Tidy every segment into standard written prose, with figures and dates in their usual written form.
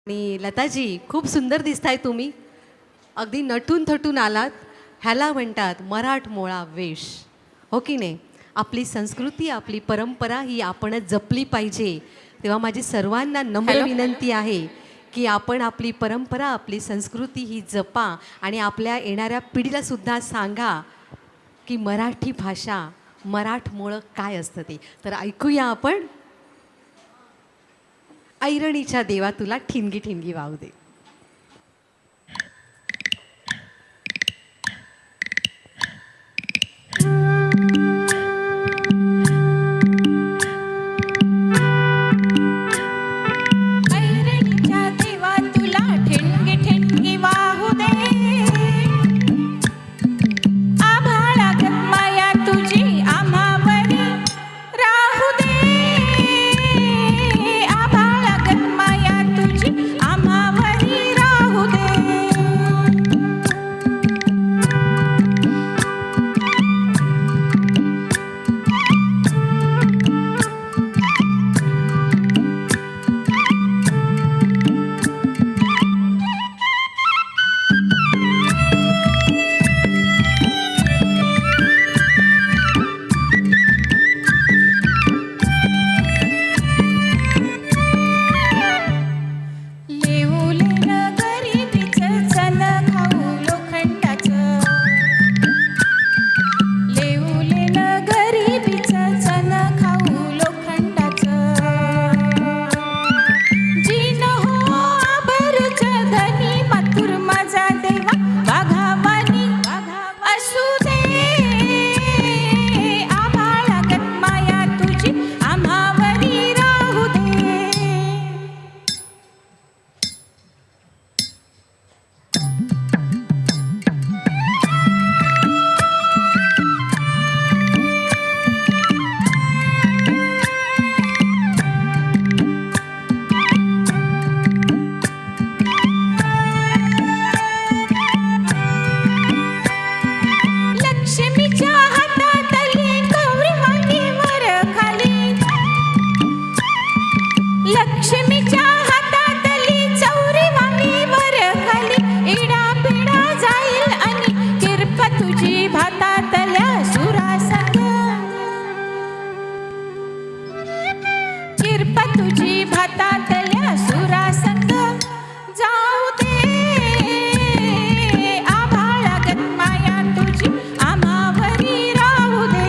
आणि लताजी खूप सुंदर दिसताय तुम्ही. अगदी नटून थटून आलात. ह्याला म्हणतात मराठमोळा वेश, हो की नाही? आपली संस्कृती आपली परंपरा ही आपणच जपली पाहिजे. तेव्हा माझी सर्वांना नम्र विनंती आहे की आपण आपली परंपरा आपली संस्कृती ही जपा आणि आपल्या येणाऱ्या पिढीला सुद्धा सांगा की मराठी भाषा मराठमोळं काय असतं ते. तर ऐकूया आपण. ऐरणीच्या देवा तुला ठिणगी ठिणगी वाहू दे. ऐरणीच्या देवा तुला ठिणगी ठिणगी वाहू दे. आभाळागत माया तुझी आम्हावरी राहू दे. आभाळागत माया तुझी आम्हावरी राहू दे. लक्ष्मीच्या हातातली चौरी वाणी वर खाली इडा पिडा जाईल आणि किरपा तुझी भातातल्या सुरासंग. किरपा तुझी भातातल्या सुरासंग जाऊ दे. आभाळागत माया तुझी आम्हावरी राहू दे.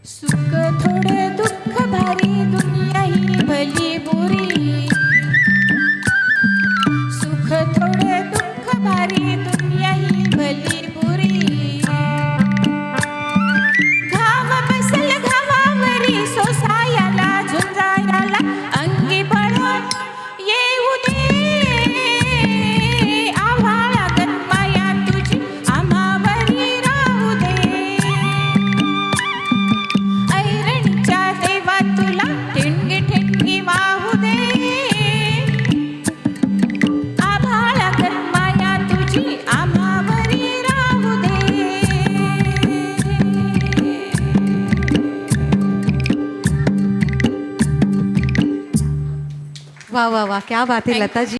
सुख थोडे दुःख भारी दुनिया ही भली बुरी. सुख थोडे दुःख भारी दुनिया ही भली बुरी. घाव बसल घावावरी सोसायाला झुंजायाला अंगी बळ येऊ दे. आभाळागत माया तुझी आम्हावरी राहू दे. ऐरणीच्या देवा तुला ठिणगी ठिणगी वाहू दे. आभाळागत माया तुझी आम्हावरी राहू दे. वा वा वा, क्या बात है लताजी.